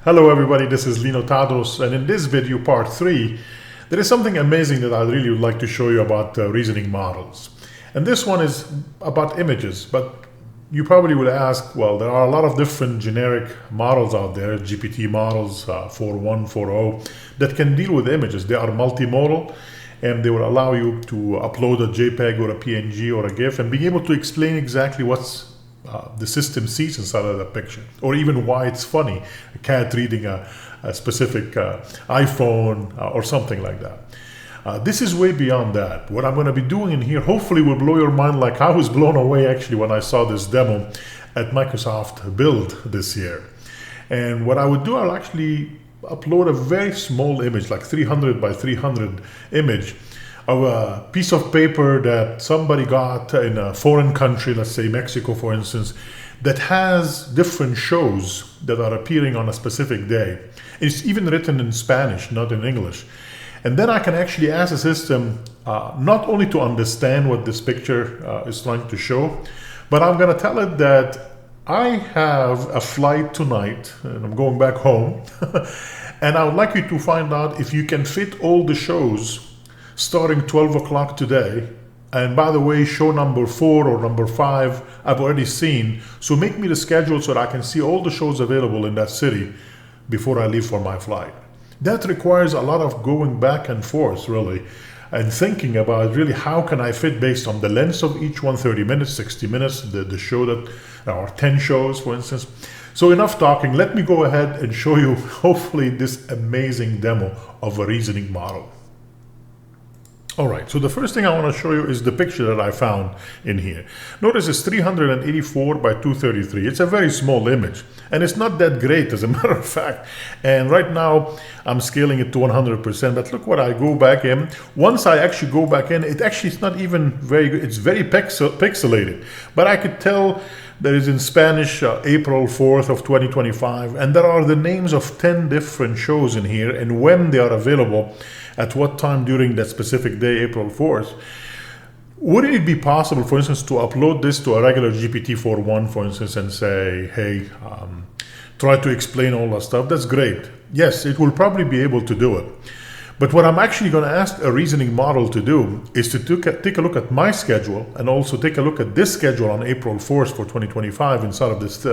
Hello everybody, this is Lino Tadros, and in this video, part 3, there is something amazing that I really would like to show you about reasoning models. And this one is about images, but you probably would ask, well, there are a lot of different generic models out there, GPT models, 4.1, 4.0, that can deal with images. They are multimodal, and they will allow you to upload a JPEG or a PNG or a GIF and be able to explain exactly what's the system sees inside of the picture, or even why it's funny, a cat reading a specific iPhone or something like that. This is way beyond that. What I'm going to be doing in here hopefully will blow your mind, like I was blown away actually when I saw this demo at Microsoft Build this year. And what I would do, I'll actually upload a very small image, like 300 by 300 image of a piece of paper that somebody got in a foreign country, let's say Mexico for instance, that has different shows that are appearing on a specific day. It's even written in Spanish, not in English. And then I can actually ask the system not only to understand what this picture is trying to show, but I'm going to tell it that I have a flight tonight and I'm going back home and I would like you to find out if you can fit all the shows starting 12 o'clock today. And by the way, show number 4 or number 5 I've already seen, so make me the schedule so that I can see all the shows available in that city before I leave for my flight. That requires a lot of going back and forth really, and thinking about really how can I fit based on the length of each one, 30 minutes, 60 minutes, the show that, or 10 shows for instance. So enough talking, let me go ahead and show you hopefully this amazing demo of a reasoning model. Alright, so the first thing I want to show you is the picture that I found in here. Notice it's 384 by 233. It's a very small image and it's not that great as a matter of fact. And right now I'm scaling it to 100%, but look what I go back in. Once I actually go back in, it's not even very good. It's very pixelated, but I could tell that is in Spanish, April 4th of 2025, and there are the names of 10 different shows in here and when they are available, at what time during that specific day, April 4th. Wouldn't it be possible, for instance, to upload this to a regular GPT-4.1, for instance, and say, hey, try to explain all that stuff? That's great. Yes, it will probably be able to do it. But what I'm actually going to ask a reasoning model to do is to take a look at my schedule and also take a look at this schedule on April 4th for 2025 inside of this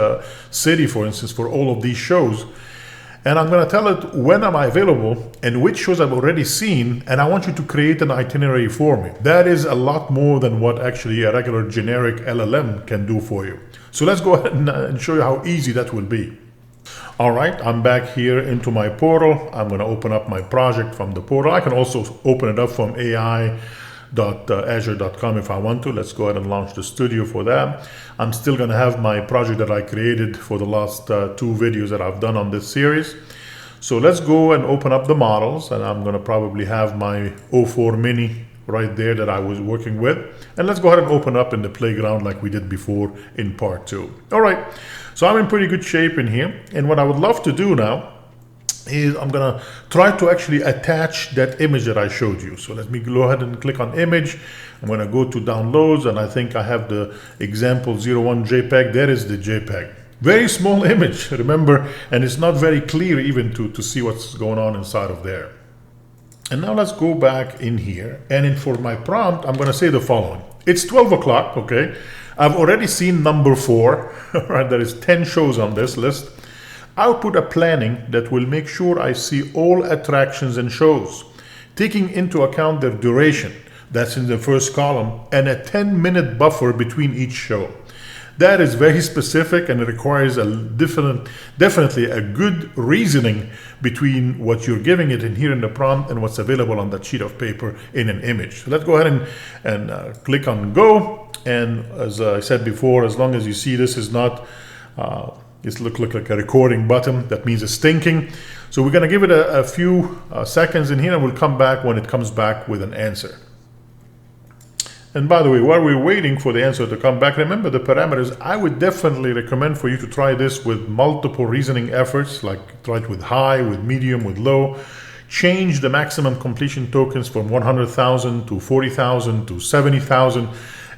city, for instance, for all of these shows. And I'm going to tell it when am I available and which shows I've already seen, and I want you to create an itinerary for me. That is a lot more than what actually a regular generic LLM can do for you. So let's go ahead and show you how easy that will be. All right, I'm back here into my portal. I'm going to open up my project from the portal. I can also open it up from ai.azure.com if I want to. Let's go ahead and launch the studio for that. I'm still going to have my project that I created for the last 2 videos that I've done on this series. So let's go and open up the models, and I'm going to probably have my O4 Mini right there that I was working with. And let's go ahead and open up in the playground like we did before in part 2. All right, so I'm in pretty good shape in here. And what I would love to do now is I'm gonna try to actually attach that image that I showed you. So let me go ahead and click on image. I'm gonna go to downloads, and I think I have the example 01 JPEG. There is the JPEG. Very small image, remember, and it's not very clear even to see what's going on inside of there. And now let's go back in here, and for my prompt, I'm gonna say the following. It's 12 o'clock, okay? I've already seen number 4, right? There is 10 shows on this list. I'll put a planning that will make sure I see all attractions and shows, taking into account their duration, that's in the first column, and a 10-minute buffer between each show. That is very specific, and it requires a definitely a good reasoning between what you're giving it in here in the prompt and what's available on that sheet of paper in an image. So let's go ahead and click on go. And as I said before, as long as you see this is not it look like a recording button, that means it's thinking. So we're going to give it a few seconds in here, and we'll come back when it comes back with an answer. And by the way, while we're waiting for the answer to come back, remember the parameters. I would definitely recommend for you to try this with multiple reasoning efforts, like try it with high, with medium, with low. Change the maximum completion tokens from 100,000 to 40,000 to 70,000,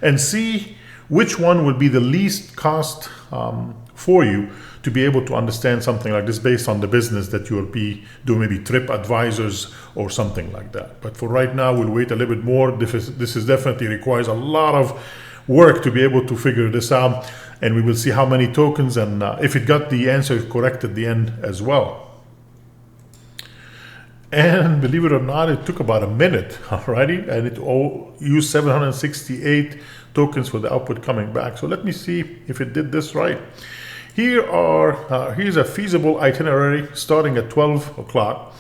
and see which one would be the least cost for you to be able to understand something like this based on the business that you'll be doing, maybe trip advisors or something like that. But for right now, we'll wait a little bit more. This is definitely requires a lot of work to be able to figure this out, and we will see how many tokens and if it got the answer correct at the end as well. And believe it or not, it took about a minute already, and it all used 768 tokens for the output coming back. So let me see if it did this right. Here's a feasible itinerary starting at 12 o'clock,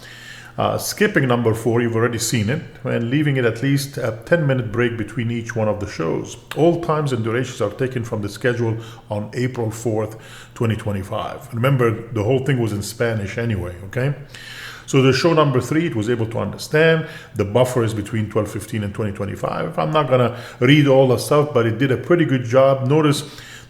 skipping number 4, you've already seen it, and leaving it at least a 10-minute break between each one of the shows. All times and durations are taken from the schedule on April 4th, 2025. Remember, the whole thing was in Spanish anyway, okay? So the show number 3, it was able to understand. The buffer is between 12:15 and 2025. I'm not gonna read all the stuff, but it did a pretty good job. Notice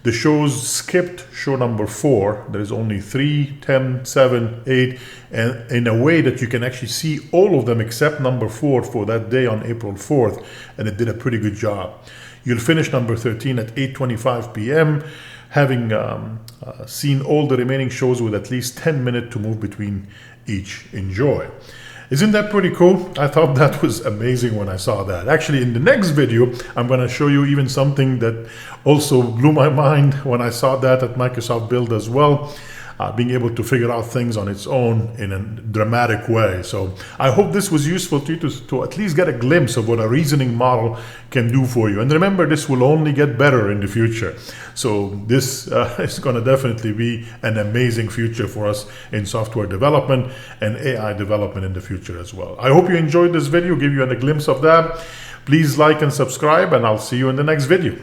the shows skipped show number 4. There is only 3, 10, 7, 8, and in a way that you can actually see all of them except number 4 for that day on April 4th, and it did a pretty good job. You'll finish number 13 at 8:25 p.m., having seen all the remaining shows with at least 10 minutes to move between each. Enjoy. Isn't that pretty cool? I thought that was amazing when I saw that. Actually, in the next video, I'm going to show you even something that also blew my mind when I saw that at Microsoft Build as well. Being able to figure out things on its own in a dramatic way. So I hope this was useful to you to at least get a glimpse of what a reasoning model can do for you. And remember, this will only get better in the future. So this is going to definitely be an amazing future for us in software development and AI development in the future as well. I hope you enjoyed this video, give you a glimpse of that. Please like and subscribe, and I'll see you in the next video.